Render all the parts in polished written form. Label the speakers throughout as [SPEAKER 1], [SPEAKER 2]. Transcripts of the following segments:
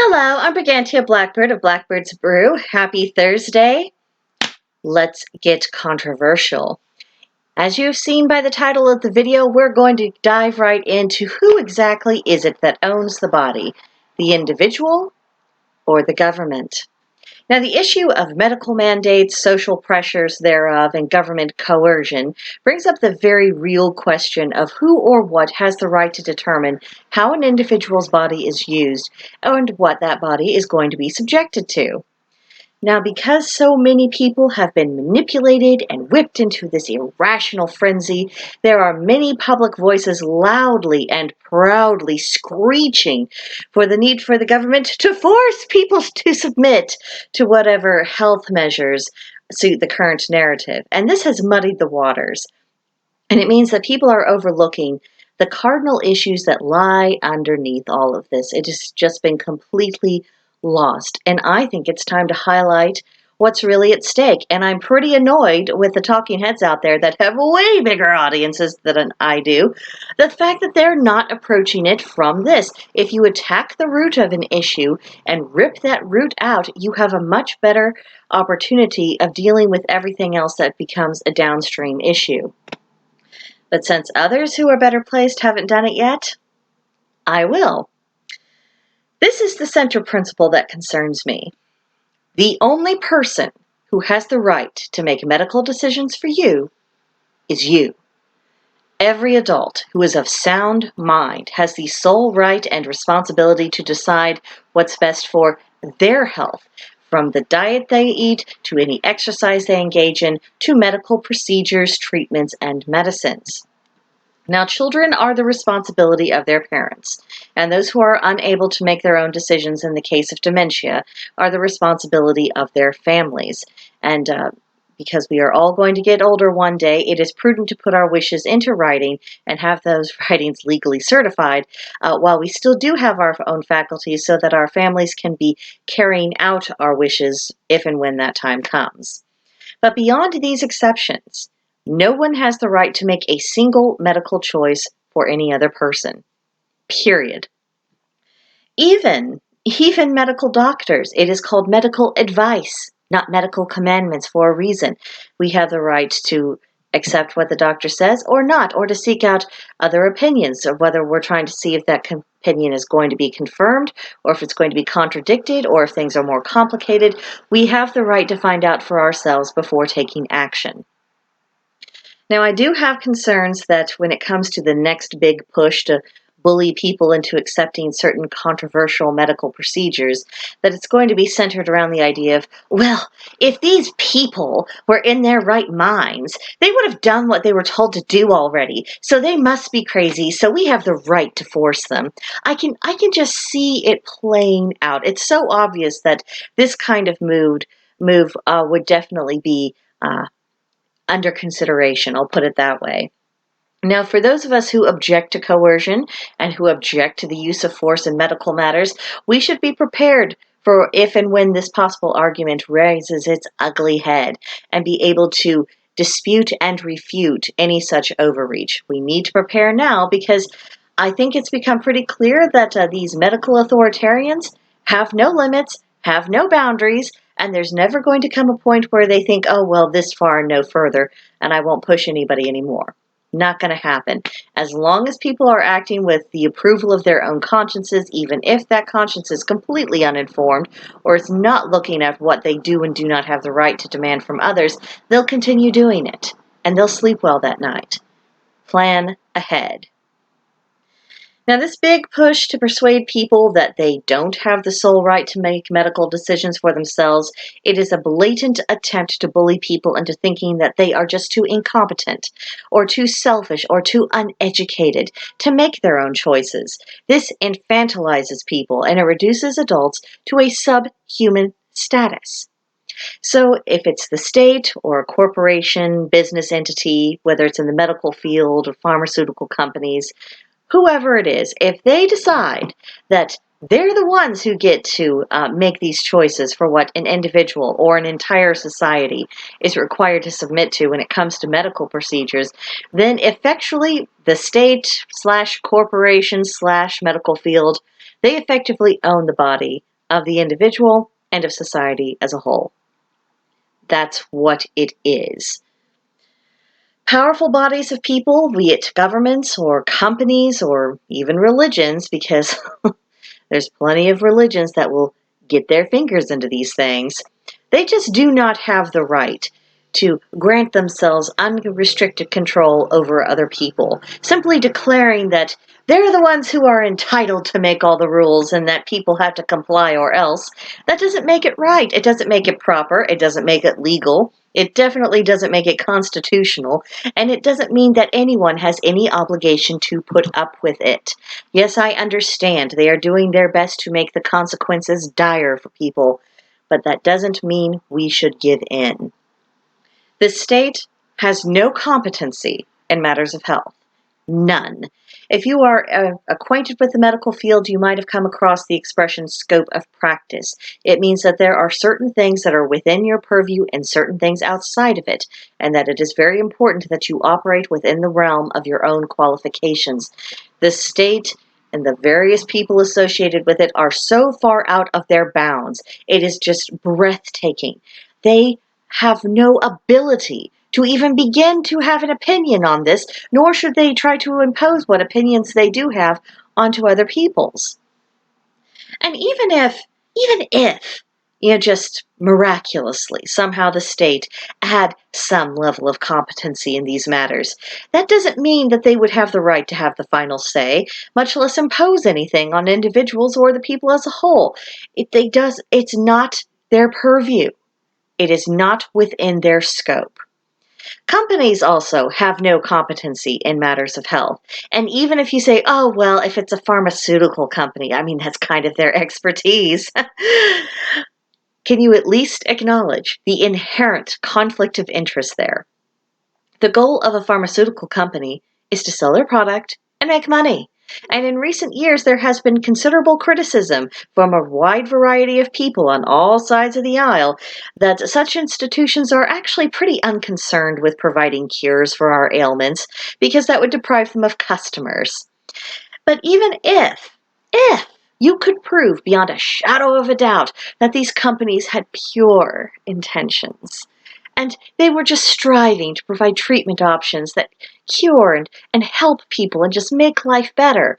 [SPEAKER 1] Hello, I'm Brigantia Blackbird of Blackbird's Brew. Happy Thursday. Let's get controversial. As you've seen by the title of the video, we're going to dive right into who exactly is it that owns the body, the individual or the government. Now, the issue of medical mandates, social pressures thereof, and government coercion brings up the very real question of who or what has the right to determine how an individual's body is used and what that body is going to be subjected to. Now, because so many people have been manipulated and whipped into this irrational frenzy, there are many public voices loudly and proudly screeching for the need for the government to force people to submit to whatever health measures suit the current narrative. And this has muddied the waters. And it means that people are overlooking the cardinal issues that lie underneath all of this. It has just been completely lost. And I think it's time to highlight what's really at stake. And I'm pretty annoyed with the talking heads out there that have way bigger audiences than I do. The fact that they're not approaching it from this. If you attack the root of an issue and rip that root out, you have a much better opportunity of dealing with everything else that becomes a downstream issue. But since others who are better placed haven't done it yet, I will. This is the central principle that concerns me. The only person who has the right to make medical decisions for you is you. Every adult who is of sound mind has the sole right and responsibility to decide what's best for their health, from the diet they eat to any exercise they engage in to medical procedures, treatments, and medicines. Now, children are the responsibility of their parents, and those who are unable to make their own decisions in the case of dementia are the responsibility of their families. And because we are all going to get older one day, it is prudent to put our wishes into writing and have those writings legally certified while we still do have our own faculties so that our families can be carrying out our wishes if and when that time comes. But beyond these exceptions, no one has the right to make a single medical choice for any other person. Period. Even medical doctors, it is called medical advice, not medical commandments for a reason. We have the right to accept what the doctor says or not, or to seek out other opinions, or whether we're trying to see if that opinion is going to be confirmed, or if it's going to be contradicted, or if things are more complicated. We have the right to find out for ourselves before taking action. Now, I do have concerns that when it comes to the next big push to bully people into accepting certain controversial medical procedures, that it's going to be centered around the idea of, well, if these people were in their right minds, they would have done what they were told to do already. So they must be crazy, so we have the right to force them. I can just see it playing out. It's so obvious that this kind of move would definitely be under consideration, I'll put it that way. Now, for those of us who object to coercion and who object to the use of force in medical matters, we should be prepared for if and when this possible argument raises its ugly head and be able to dispute and refute any such overreach. We need to prepare now because I think it's become pretty clear that these medical authoritarians have no limits, have no boundaries, and there's never going to come a point where they think, oh, well, this far and no further, and I won't push anybody anymore. Not going to happen. As long as people are acting with the approval of their own consciences, even if that conscience is completely uninformed or is not looking at what they do and do not have the right to demand from others, they'll continue doing it, and they'll sleep well that night. Plan ahead. Now, this big push to persuade people that they don't have the sole right to make medical decisions for themselves, it is a blatant attempt to bully people into thinking that they are just too incompetent or too selfish or too uneducated to make their own choices. This infantilizes people and it reduces adults to a subhuman status. So if it's the state or a corporation, business entity, whether it's in the medical field or pharmaceutical companies, whoever it is, if they decide that they're the ones who get to make these choices for what an individual or an entire society is required to submit to when it comes to medical procedures, then effectually the state / corporation / medical field, they effectively own the body of the individual and of society as a whole. That's what it is. Powerful bodies of people, be it governments or companies or even religions, because there's plenty of religions that will get their fingers into these things, they just do not have the right to grant themselves unrestricted control over other people, simply declaring that they're the ones who are entitled to make all the rules and that people have to comply or else. That doesn't make it right. It doesn't make it proper. It doesn't make it legal. It definitely doesn't make it constitutional. And it doesn't mean that anyone has any obligation to put up with it. Yes, I understand they are doing their best to make the consequences dire for people, but that doesn't mean we should give in. The state has no competency in matters of health. None. If you are acquainted with the medical field, you might have come across the expression scope of practice. It means that there are certain things that are within your purview and certain things outside of it, and that it is very important that you operate within the realm of your own qualifications. The state and the various people associated with it are so far out of their bounds. It is just breathtaking. They have no ability to even begin to have an opinion on this, nor should they try to impose what opinions they do have onto other people's. And even if, just miraculously, somehow the state had some level of competency in these matters, that doesn't mean that they would have the right to have the final say, much less impose anything on individuals or the people as a whole. It's not their purview. It is not within their scope. Companies also have no competency in matters of health. And even if you say, oh, well, if it's a pharmaceutical company, that's kind of their expertise. Can you at least acknowledge the inherent conflict of interest there? The goal of a pharmaceutical company is to sell their product and make money. And in recent years, there has been considerable criticism from a wide variety of people on all sides of the aisle that such institutions are actually pretty unconcerned with providing cures for our ailments because that would deprive them of customers. But even if you could prove beyond a shadow of a doubt that these companies had pure intentions, and they were just striving to provide treatment options that cure and help people and just make life better.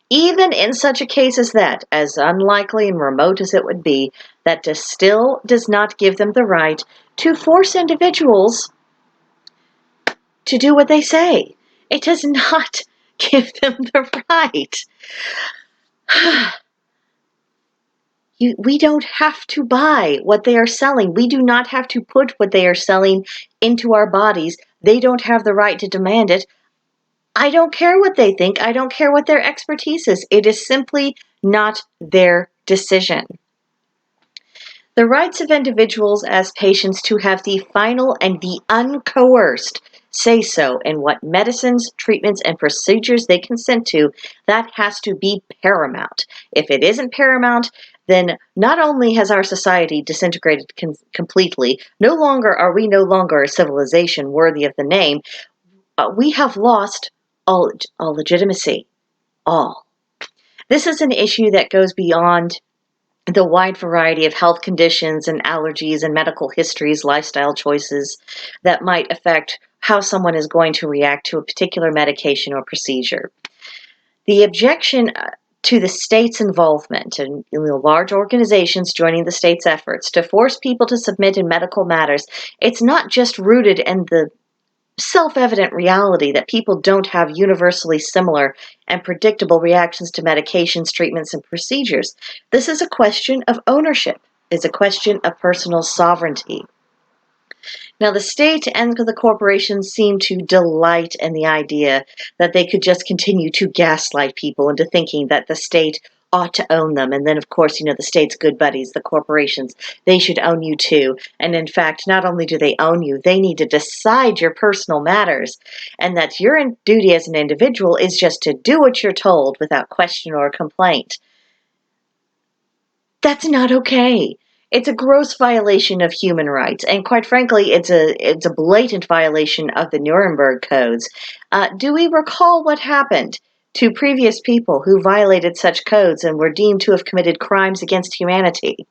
[SPEAKER 1] Even in such a case as that, as unlikely and remote as it would be, that still does not give them the right to force individuals to do what they say. It does not give them the right. We don't have to buy what they are selling. We do not have to put what they are selling into our bodies. They don't have the right to demand it. I don't care what they think. I don't care what their expertise is. It is simply not their decision. The rights of individuals as patients to have the final and the uncoerced say-so in what medicines, treatments, and procedures they consent to, that has to be paramount. If it isn't paramount, then not only has our society disintegrated completely, no longer a civilization worthy of the name, we have lost all legitimacy. All. This is an issue that goes beyond the wide variety of health conditions and allergies and medical histories, lifestyle choices that might affect how someone is going to react to a particular medication or procedure. The objection to the state's involvement and large organizations joining the state's efforts to force people to submit in medical matters, it's not just rooted in the self-evident reality that people don't have universally similar and predictable reactions to medications, treatments, and procedures. This is a question of ownership. It's a question of personal sovereignty. Now, the state and the corporations seem to delight in the idea that they could just continue to gaslight people into thinking that the state ought to own them. And then, of course, the state's good buddies, the corporations, they should own you too. And in fact, not only do they own you, they need to decide your personal matters. And that your duty as an individual is just to do what you're told without question or complaint. That's not okay. It's a gross violation of human rights, and quite frankly, it's a blatant violation of the Nuremberg Codes. Do we recall what happened to previous people who violated such codes and were deemed to have committed crimes against humanity.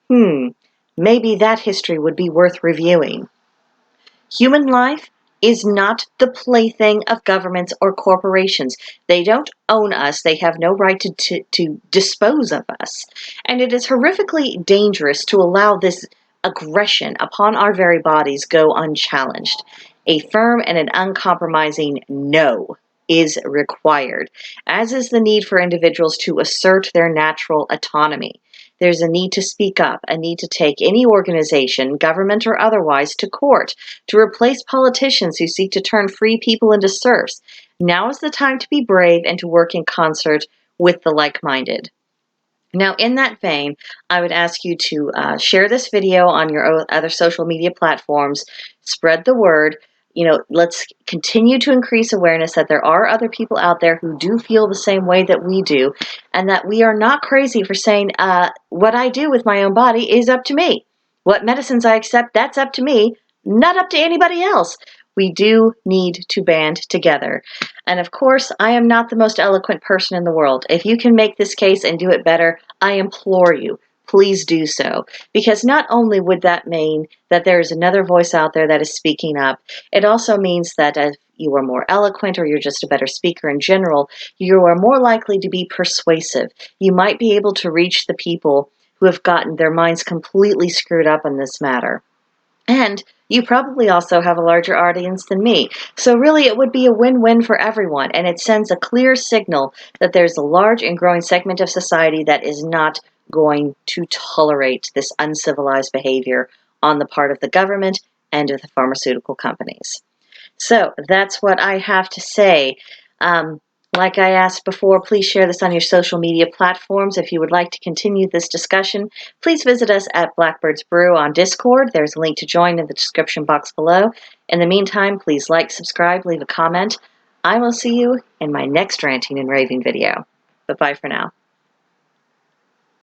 [SPEAKER 1] Maybe that history would be worth reviewing. Human life is not the plaything of governments or corporations. They don't own us. They have no right to dispose of us. And it is horrifically dangerous to allow this aggression upon our very bodies go unchallenged. A firm and an uncompromising no is required, as is the need for individuals to assert their natural autonomy. There's a need to speak up, a need to take any organization, government or otherwise, to court, to replace politicians who seek to turn free people into serfs. Now is the time to be brave and to work in concert with the like-minded. Now, in that vein, I would ask you to share this video on your other social media platforms, spread the word. Let's continue to increase awareness that there are other people out there who do feel the same way that we do, and that we are not crazy for saying, what I do with my own body is up to me. What medicines I accept, that's up to me, not up to anybody else. We do need to band together. And of course, I am not the most eloquent person in the world. If you can make this case and do it better, I implore you, please do so. Because not only would that mean that there is another voice out there that is speaking up, it also means that if you are more eloquent or you're just a better speaker in general, you are more likely to be persuasive. You might be able to reach the people who have gotten their minds completely screwed up in this matter. And you probably also have a larger audience than me. So really it would be a win-win for everyone, and it sends a clear signal that there's a large and growing segment of society that is not going to tolerate this uncivilized behavior on the part of the government and of the pharmaceutical companies. So that's what I have to say. Like I asked before, please share this on your social media platforms. If you would like to continue this discussion, please visit us at Blackbird's Brew on Discord. There's a link to join in the description box below. In the meantime, please like, subscribe, leave a comment. I will see you in my next ranting and raving video. Bye-bye for now.